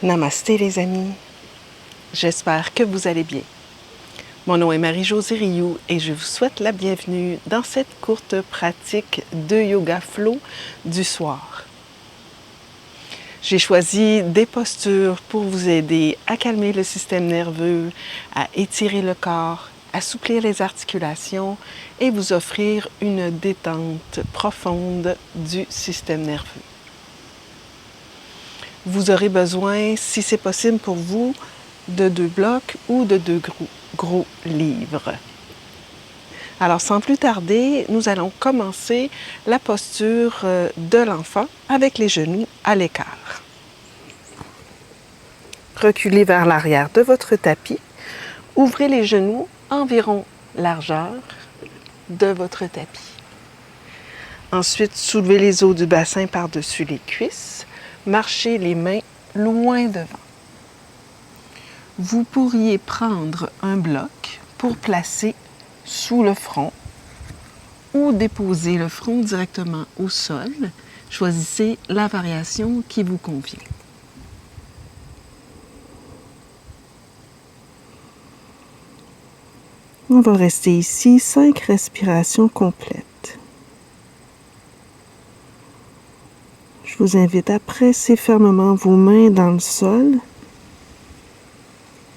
Namasté les amis, j'espère que vous allez bien. Mon nom est Marie-Josée Rioux et je vous souhaite la bienvenue dans cette courte pratique de yoga flow du soir. J'ai choisi des postures pour vous aider à calmer le système nerveux, à étirer le corps, assouplir les articulations et vous offrir une détente profonde du système nerveux. Vous aurez besoin, si c'est possible pour vous, de 2 blocs ou de 2 gros livres. Alors, sans plus tarder, nous allons commencer la posture de l'enfant avec les genoux à l'écart. Reculez vers l'arrière de votre tapis. Ouvrez les genoux environ largeur de votre tapis. Ensuite, soulevez les os du bassin par-dessus les cuisses. Marchez les mains loin devant. Vous pourriez prendre un bloc pour placer sous le front ou déposer le front directement au sol. Choisissez la variation qui vous convient. On va rester ici 5 respirations complètes. Je vous invite à presser fermement vos mains dans le sol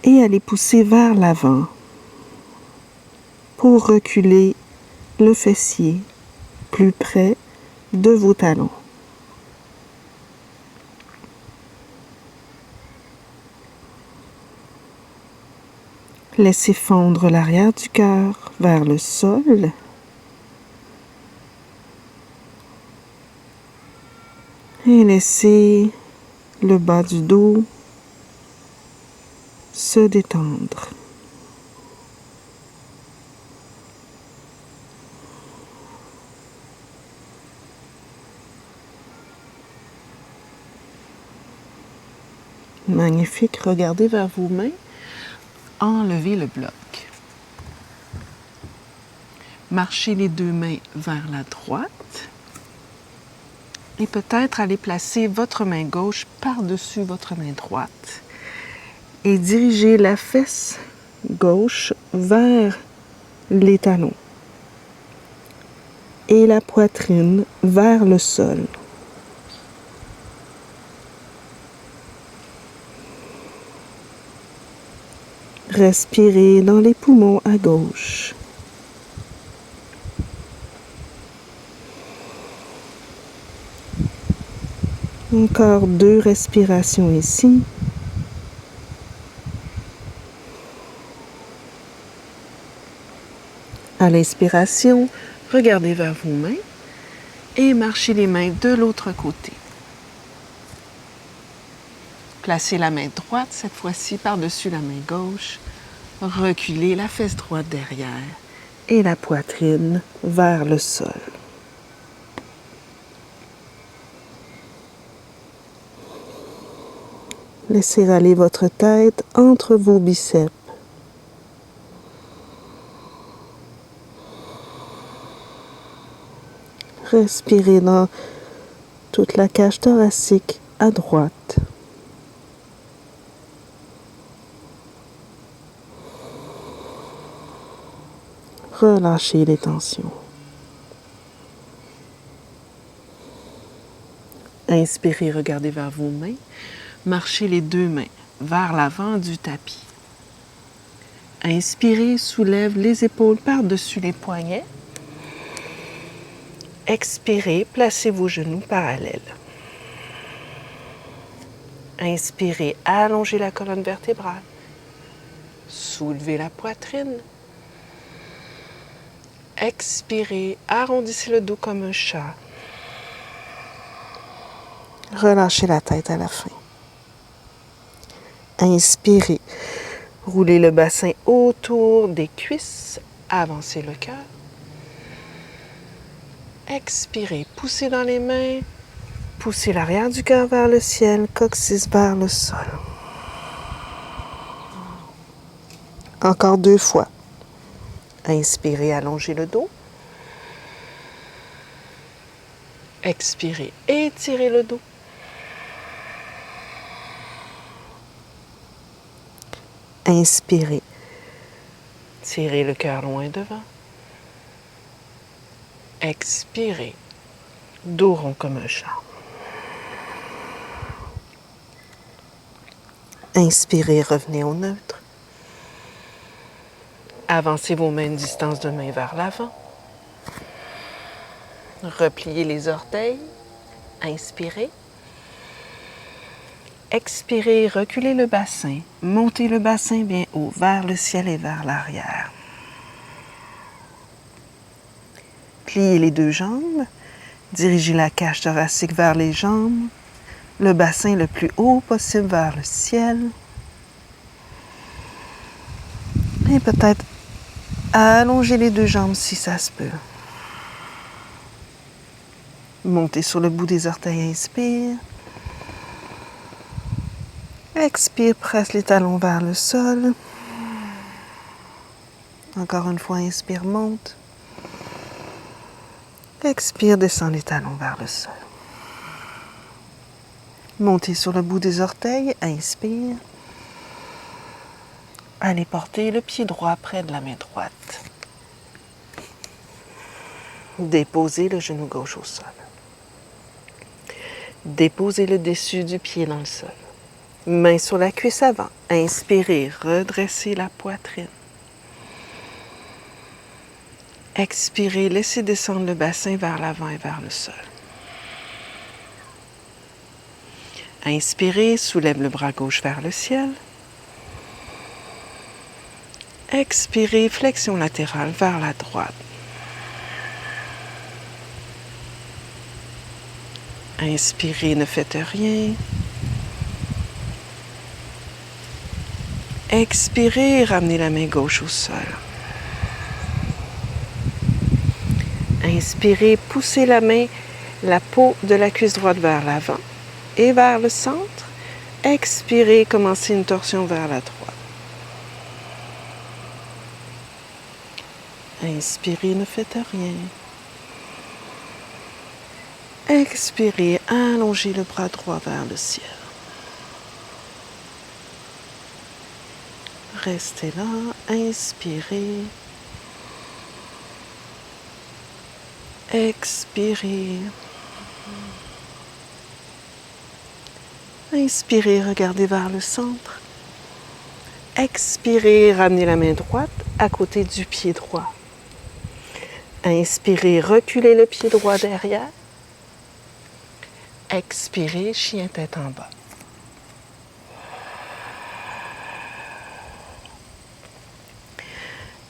et à les pousser vers l'avant pour reculer le fessier plus près de vos talons. Laissez fondre l'arrière du cœur vers le sol. Et laissez le bas du dos se détendre. Magnifique, regardez vers vos mains. Enlevez le bloc. Marchez les 2 mains vers la droite. Et peut-être aller placer votre main gauche par-dessus votre main droite. Et dirigez la fesse gauche vers les talons. Et la poitrine vers le sol. Respirez dans les poumons à gauche. Encore 2 respirations ici. À l'inspiration, regardez vers vos mains et marchez les mains de l'autre côté. Placez la main droite, cette fois-ci, par-dessus la main gauche. Reculez la fesse droite derrière et la poitrine vers le sol. Laissez aller votre tête entre vos biceps. Respirez dans toute la cage thoracique à droite. Relâchez les tensions. Inspirez, regardez vers vos mains. Marchez les 2 mains vers l'avant du tapis. Inspirez, soulève les épaules par-dessus les poignets. Expirez, placez vos genoux parallèles. Inspirez, allongez la colonne vertébrale. Soulevez la poitrine. Expirez, arrondissez le dos comme un chat. Relâchez la tête à la fin. Inspirez, roulez le bassin autour des cuisses, avancez le cœur. Expirez, poussez dans les mains, poussez l'arrière du cœur vers le ciel, coccyx vers le sol. Encore 2 fois. Inspirez, allongez le dos. Expirez, étirez le dos. Inspirez. Tirez le cœur loin devant. Expirez. Dos rond comme un chat. Inspirez, revenez au neutre. Avancez vos mains une distance de main vers l'avant. Repliez les orteils. Inspirez. Expirez, reculez le bassin. Montez le bassin bien haut vers le ciel et vers l'arrière. Pliez les deux jambes. Dirigez la cage thoracique vers les jambes. Le bassin le plus haut possible vers le ciel. Et peut-être allongez les deux jambes si ça se peut. Montez sur le bout des orteils, inspire. Expire, presse les talons vers le sol. Encore une fois, inspire, monte. Expire, descend les talons vers le sol. Montez sur le bout des orteils, inspire. Allez porter le pied droit près de la main droite. Déposez le genou gauche au sol. Déposez le dessus du pied dans le sol. Main sur la cuisse avant. Inspirez, redressez la poitrine. Expirez, laissez descendre le bassin vers l'avant et vers le sol. Inspirez, soulève le bras gauche vers le ciel. Expirez, flexion latérale vers la droite. Inspirez, ne faites rien. Expirez, ramenez la main gauche au sol. Inspirez, poussez la main, la peau de la cuisse droite vers l'avant et vers le centre. Expirez, commencez une torsion vers la droite. Inspirez, ne faites rien. Expirez, allongez le bras droit vers le ciel. Restez là, inspirez. Expirez. Inspirez, regardez vers le centre. Expirez, ramenez la main droite à côté du pied droit. Inspirez, reculez le pied droit derrière. Expirez, chien tête en bas.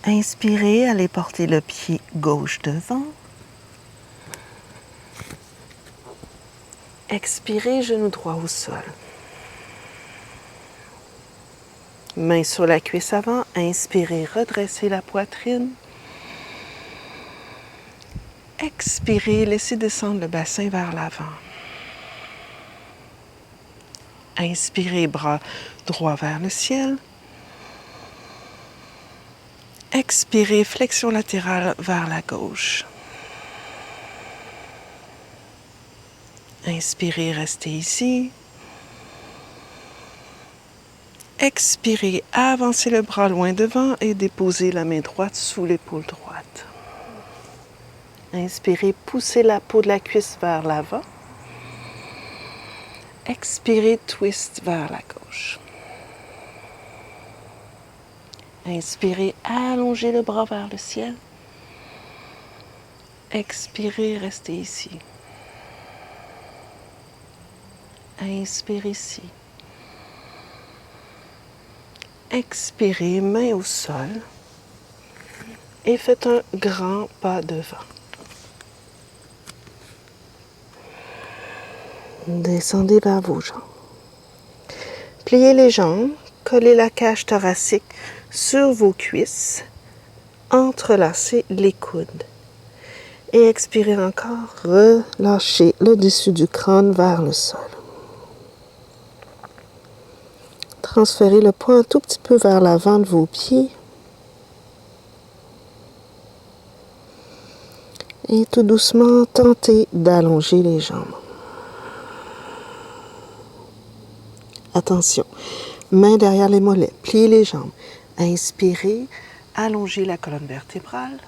Inspirez, allez porter le pied gauche devant. Expirez, genou droit au sol. Main sur la cuisse avant. Inspirez, redressez la poitrine. Expirez, laissez descendre le bassin vers l'avant. Inspirez, bras droit vers le ciel. Expirez, flexion latérale vers la gauche. Inspirez, restez ici. Expirez, avancez le bras loin devant et déposez la main droite sous l'épaule droite. Inspirez, poussez la peau de la cuisse vers l'avant. Expirez, twist vers la gauche. Inspirez, allongez le bras vers le ciel. Expirez, restez ici. Inspirez ici. Expirez, main au sol. Et faites un grand pas devant. Descendez vers vos jambes. Pliez les jambes, collez la cage thoracique sur vos cuisses, entrelacez les coudes. Et expirez encore, relâchez le dessus du crâne vers le sol. Transférez le poids un tout petit peu vers l'avant de vos pieds. Et tout doucement, tentez d'allonger les jambes. Attention, Mains derrière les mollets. Pliez les jambes. Inspirez, allongez la colonne vertébrale.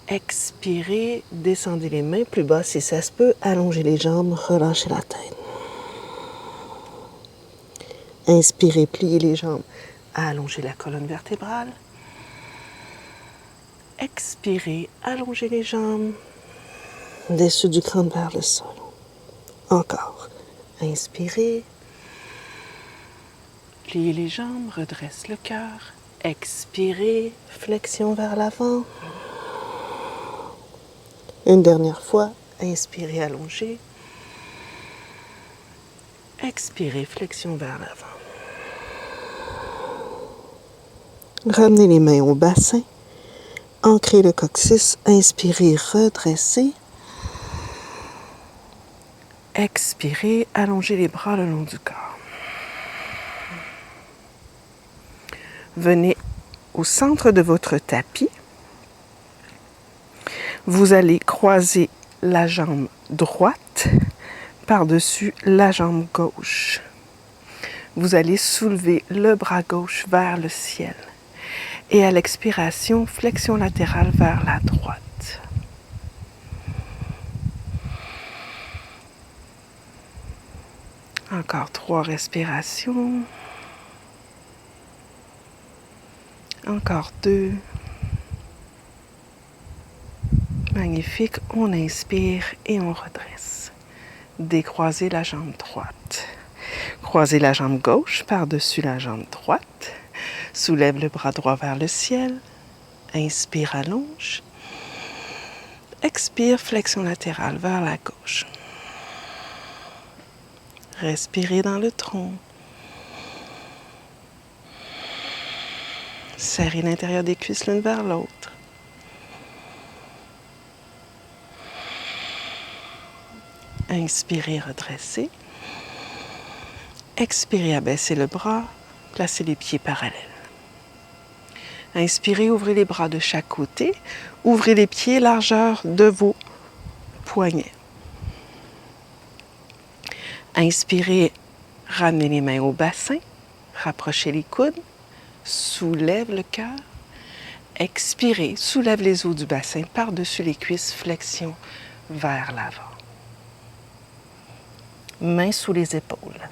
Expirez, descendez les mains plus bas si ça se peut. Allongez les jambes, relâchez la tête. Inspirez, pliez les jambes. Allongez la colonne vertébrale. Expirez, allongez les jambes. Dessus du crâne vers le sol. Encore. Inspirez. Pliez les jambes, redresse le cœur. Expirez, flexion vers l'avant. Une dernière fois. Inspirez, allongez. Expirez, flexion vers l'avant. Ramenez les mains au bassin. Ancrez le coccyx. Inspirez, redressez. Expirez, allongez les bras le long du corps. Venez au centre de votre tapis. Vous allez croiser la jambe droite par-dessus la jambe gauche. Vous allez soulever le bras gauche vers le ciel. Et à l'expiration, flexion latérale vers la droite. Encore 3 respirations. Encore 2. Magnifique. On inspire et on redresse. Décroisez la jambe droite. Croisez la jambe gauche par-dessus la jambe droite. Soulève le bras droit vers le ciel. Inspire, allonge. Expire, flexion latérale vers la gauche. Respirez dans le tronc. Serrez l'intérieur des cuisses l'une vers l'autre. Inspirez, redressez. Expirez, abaissez le bras. Placez les pieds parallèles. Inspirez, ouvrez les bras de chaque côté. Ouvrez les pieds largeur de vos poignets. Inspirez, ramenez les mains au bassin. Rapprochez les coudes. Soulève le cœur. Expirez, soulève les os du bassin par-dessus les cuisses, flexion vers l'avant. Mains sous les épaules.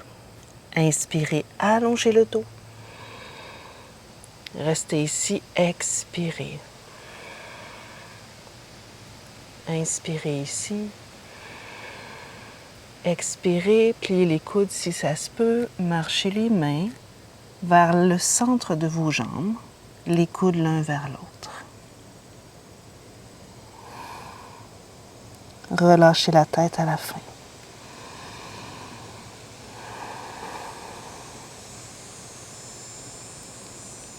Inspirez, allongez le dos. Restez ici, expirez. Inspirez ici. Expirez, pliez les coudes si ça se peut. Marchez les mains vers le centre de vos jambes, les coudes l'un vers l'autre. Relâchez la tête à la fin.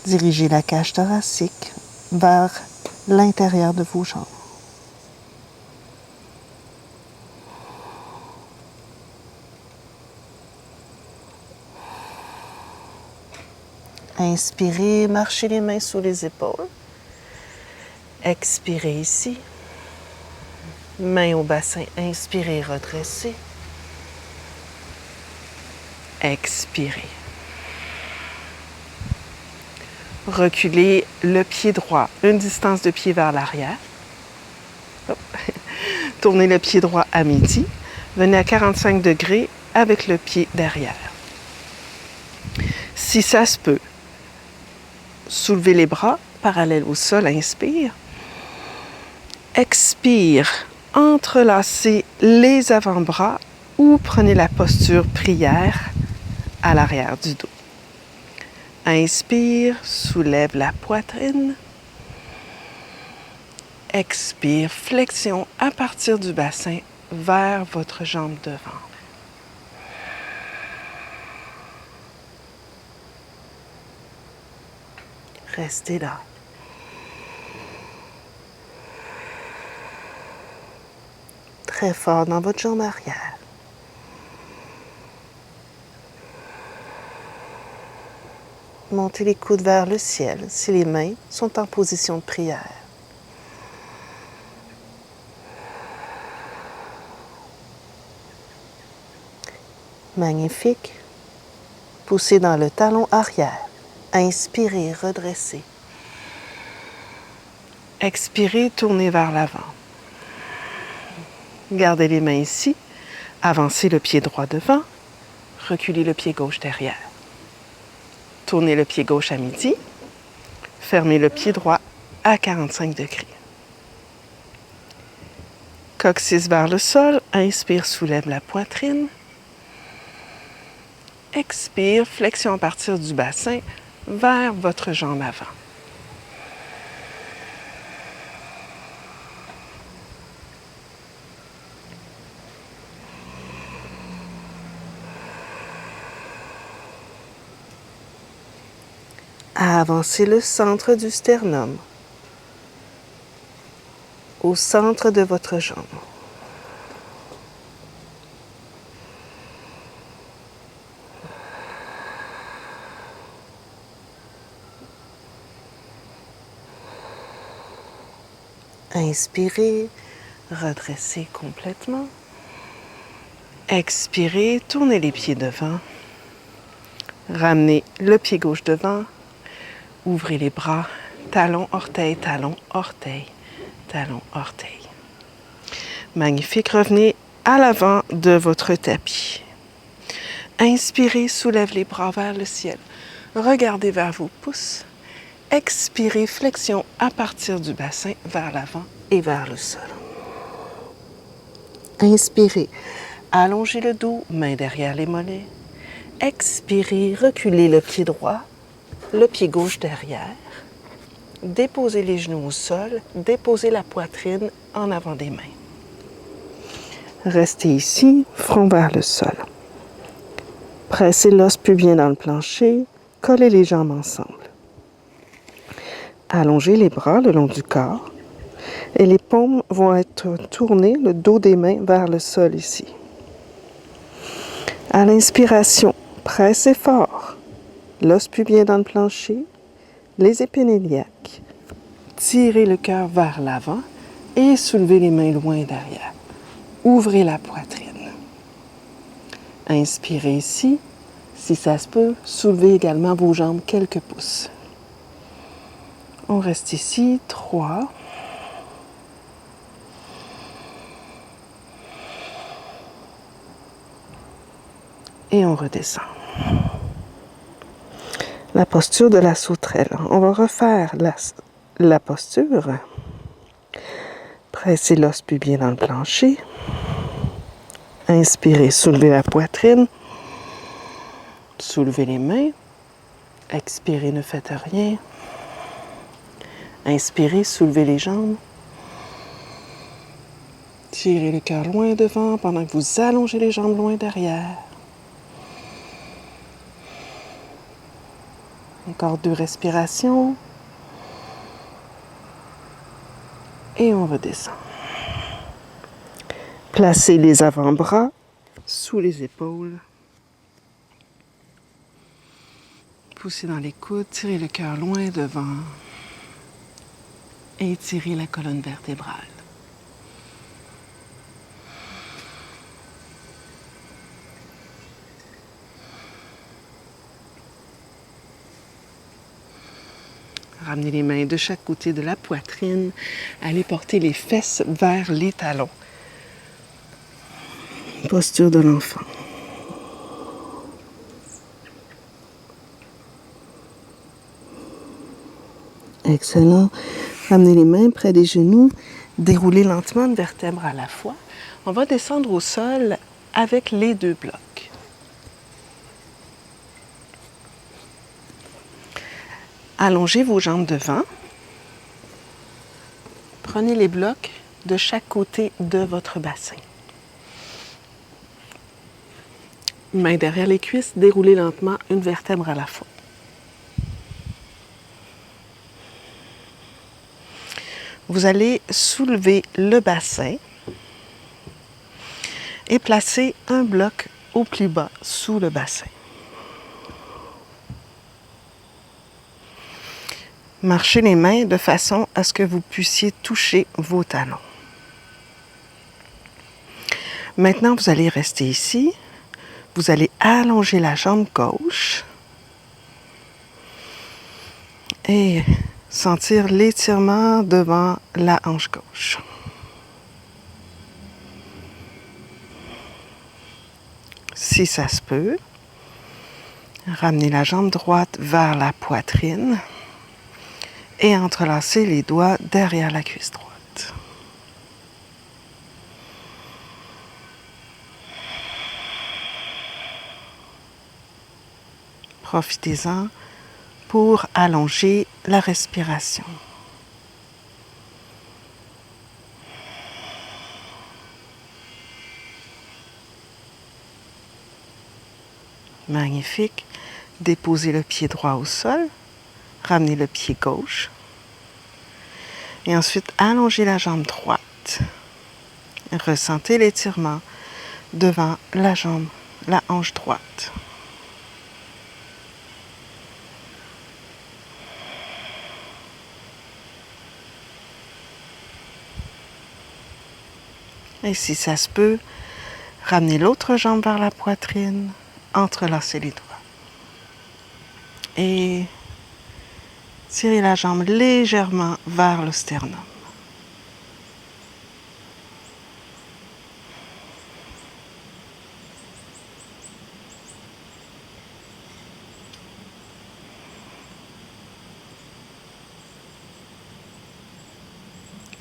Dirigez la cage thoracique vers l'intérieur de vos jambes. Inspirez, marchez les mains sous les épaules. Expirez ici. Mains au bassin, inspirez, redressez. Expirez. Reculez le pied droit, une distance de pied vers l'arrière. Tournez le pied droit à midi. Venez à 45 degrés avec le pied derrière. Si ça se peut, soulevez les bras parallèles au sol, inspire. Expire, entrelacez les avant-bras ou prenez la posture prière à l'arrière du dos. Inspire, soulève la poitrine. Expire, flexion à partir du bassin vers votre jambe devant. Restez là. Très fort dans votre jambe arrière. Montez les coudes vers le ciel si les mains sont en position de prière. Magnifique. poussez dans le talon arrière. Inspirez, redressez. Expirez, tournez vers l'avant. Gardez les mains ici. Avancez le pied droit devant. Reculez le pied gauche derrière. Tournez le pied gauche à midi. Fermez le pied droit à 45 degrés. Coccyx vers le sol. Inspire, soulève la poitrine. Expire, flexion à partir du bassin vers votre jambe avant. Avancez le centre du sternum au centre de votre jambe. Inspirez, redressez complètement. Expirez, tournez les pieds devant. Ramenez le pied gauche devant. Ouvrez les bras, talon, orteil, talon, orteil, talon, orteil. Magnifique, revenez à l'avant de votre tapis. Inspirez, soulève les bras vers le ciel. Regardez vers vos pouces. Expirez, flexion à partir du bassin vers l'avant et vers le sol. Inspirez, allongez le dos, main derrière les mollets. Expirez, reculez le pied droit, le pied gauche derrière. Déposez les genoux au sol, déposez la poitrine en avant des mains. Restez ici, front vers le sol. Pressez l'os pubien dans le plancher, collez les jambes ensemble. Allongez les bras le long du corps et les paumes vont être tournées, le dos des mains vers le sol ici. À l'inspiration, pressez fort. L'os pubien dans le plancher, les épines iliaques. Tirez le cœur vers l'avant et soulevez les mains loin derrière. Ouvrez la poitrine. Inspirez ici. Si ça se peut, soulevez également vos jambes quelques pouces. On reste ici, 3. Et on redescend. La posture de la sauterelle. On va refaire la posture. Pressez l'os pubien dans le plancher. Inspirez, soulevez la poitrine. Soulevez les mains. Expirez, ne faites rien. Inspirez, soulevez les jambes. Tirez le cœur loin devant pendant que vous allongez les jambes loin derrière. Encore 2 respirations. Et on redescend. Placez les avant-bras sous les épaules. Poussez dans les coudes, tirez le cœur loin devant. Et étirez la colonne vertébrale. Ramenez les mains de chaque côté de la poitrine. Allez porter les fesses vers les talons. Posture de l'enfant. Excellent. Ramenez les mains près des genoux. Déroulez lentement une vertèbre à la fois. On va descendre au sol avec les 2 blocs. Allongez vos jambes devant. Prenez les blocs de chaque côté de votre bassin. Mains derrière les cuisses, déroulez lentement une vertèbre à la fois. Vous allez soulever le bassin et placer un bloc au plus bas sous le bassin. Marchez les mains de façon à ce que vous puissiez toucher vos talons. Maintenant, vous allez rester ici. Vous allez allonger la jambe gauche. Et sentir l'étirement devant la hanche gauche. Si ça se peut, ramenez la jambe droite vers la poitrine et entrelacez les doigts derrière la cuisse droite. Profitez-en pour allonger la respiration. Magnifique. Déposez le pied droit au sol. Ramenez le pied gauche. Et ensuite, allongez la jambe droite. Ressentez l'étirement devant la hanche droite. Et si ça se peut, ramenez l'autre jambe vers la poitrine, entrelacez les doigts. Et tirez la jambe légèrement vers le sternum.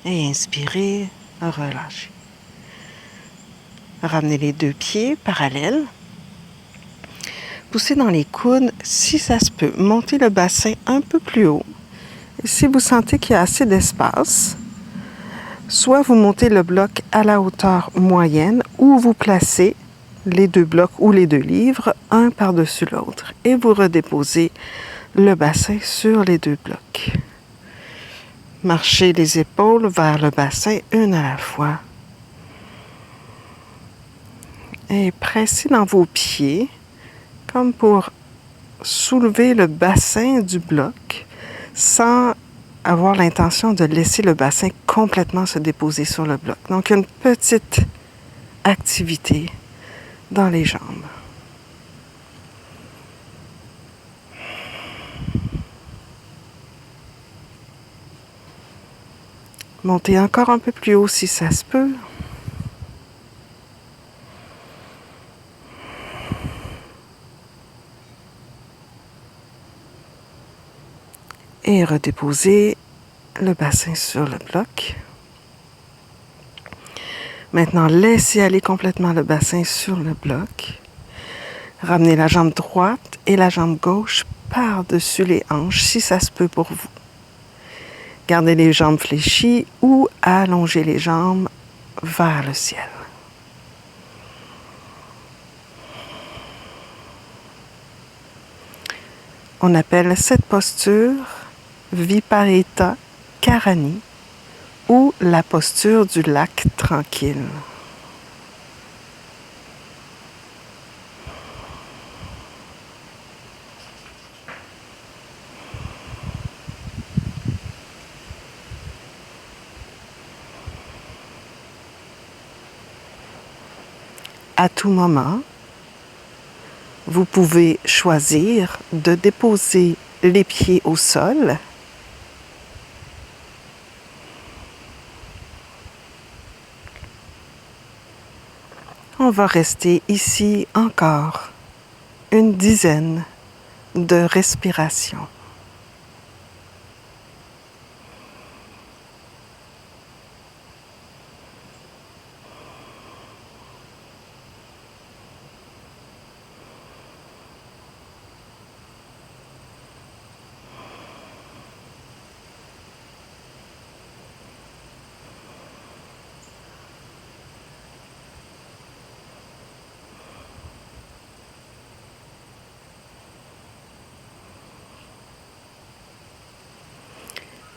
Et inspirez, relâchez. Ramenez les deux pieds parallèles. Poussez dans les coudes, si ça se peut. Montez le bassin un peu plus haut. Et si vous sentez qu'il y a assez d'espace, soit vous montez le bloc à la hauteur moyenne ou vous placez les deux blocs ou les deux livres, un par-dessus l'autre. Et vous redéposez le bassin sur les deux blocs. Marchez les épaules vers le bassin une à la fois. Et pressez dans vos pieds comme pour soulever le bassin du bloc sans avoir l'intention de laisser le bassin complètement se déposer sur le bloc. Donc une petite activité dans les jambes. Montez encore un peu plus haut si ça se peut. Et redéposez le bassin sur le bloc. Maintenant, laissez aller complètement le bassin sur le bloc. Ramenez la jambe droite et la jambe gauche par-dessus les hanches, si ça se peut pour vous. Gardez les jambes fléchies ou allongez les jambes vers le ciel. On appelle cette posture Viparita Karani ou la posture du lac tranquille. À tout moment, vous pouvez choisir de déposer les pieds au sol. On va rester ici encore une dizaine de respirations.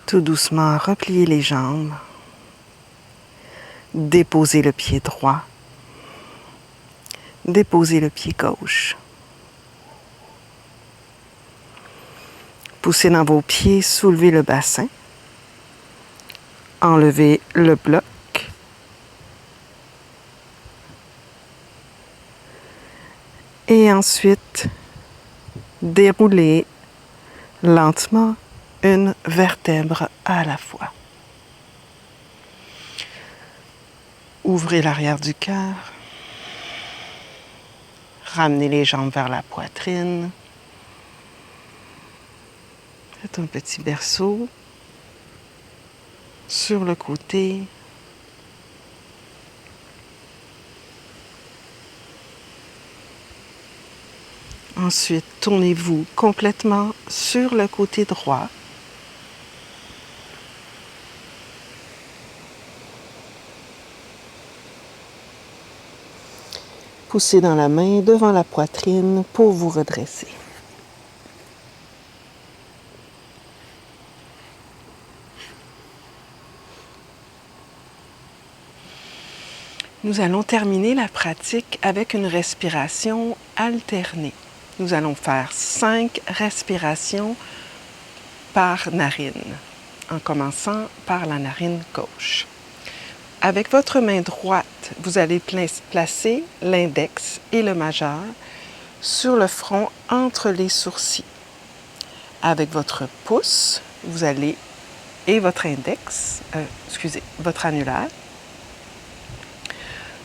Tout doucement, repliez les jambes. Déposez le pied droit. Déposez le pied gauche. Poussez dans vos pieds, soulevez le bassin. Enlevez le bloc. Et ensuite, déroulez lentement une vertèbre à la fois. Ouvrez l'arrière du cœur. Ramenez les jambes vers la poitrine. Faites un petit berceau sur le côté. Ensuite, tournez-vous complètement sur le côté droit. Poussez dans la main devant la poitrine pour vous redresser. Nous allons terminer la pratique avec une respiration alternée. Nous allons faire 5 respirations par narine, en commençant par la narine gauche. Avec votre main droite, vous allez placer l'index et le majeur sur le front entre les sourcils. Avec votre pouce, vous allez, et votre index, votre annulaire,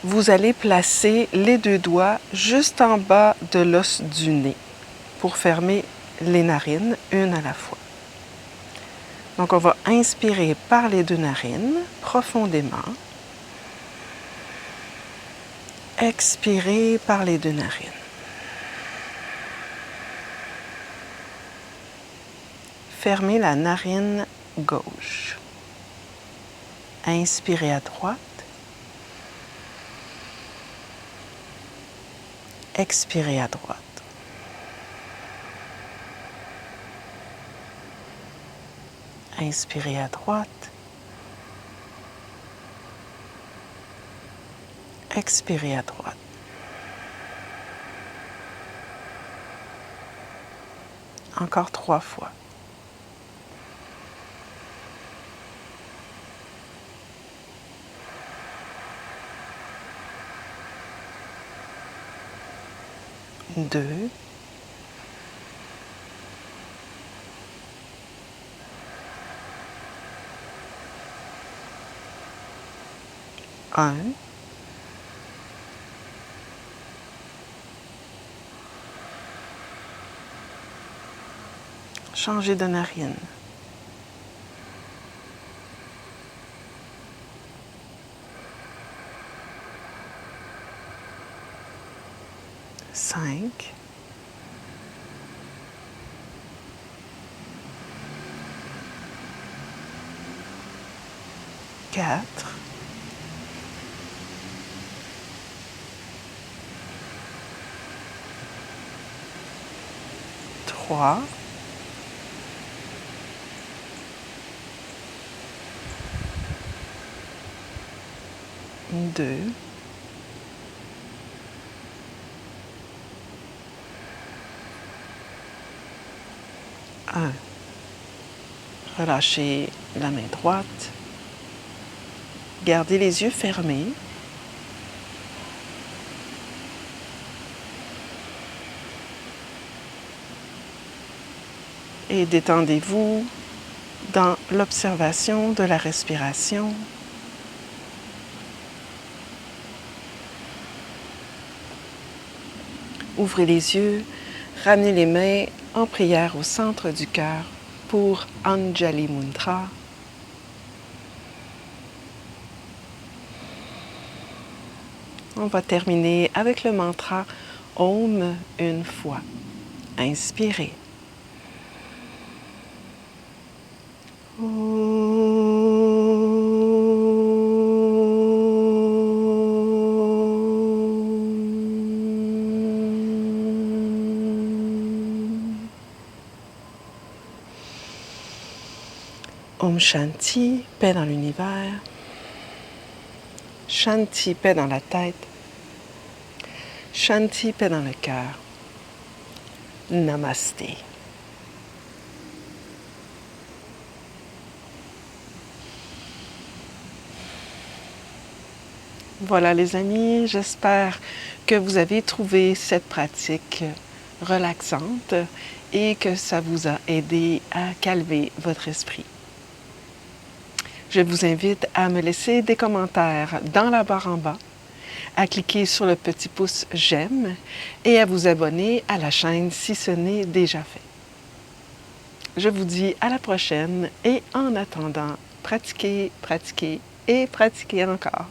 vous allez placer les 2 doigts juste en bas de l'os du nez pour fermer les narines une à la fois. Donc, on va inspirer par les 2 narines profondément. Expirer par les 2 narines. Fermez la narine gauche. Inspirez à droite. Expirez à droite. Inspirez à droite. Expirez à droite. Encore 3 fois. Deux. Un. Changez de narine. Cinq. Quatre. Trois. Deux. Un. Relâchez la main droite. Gardez les yeux fermés. Et détendez-vous dans l'observation de la respiration. Ouvrez les yeux, ramenez les mains en prière au centre du cœur pour Anjali Mudra. On va terminer avec le mantra Om une fois. Inspirez. Om Shanti, paix dans l'univers. Shanti, paix dans la tête. Shanti, paix dans le cœur. Namasté. Voilà les amis, j'espère que vous avez trouvé cette pratique relaxante et que ça vous a aidé à calmer votre esprit. Je vous invite à me laisser des commentaires dans la barre en bas, à cliquer sur le petit pouce j'aime et à vous abonner à la chaîne si ce n'est déjà fait. Je vous dis à la prochaine et en attendant, pratiquez, pratiquez et pratiquez encore.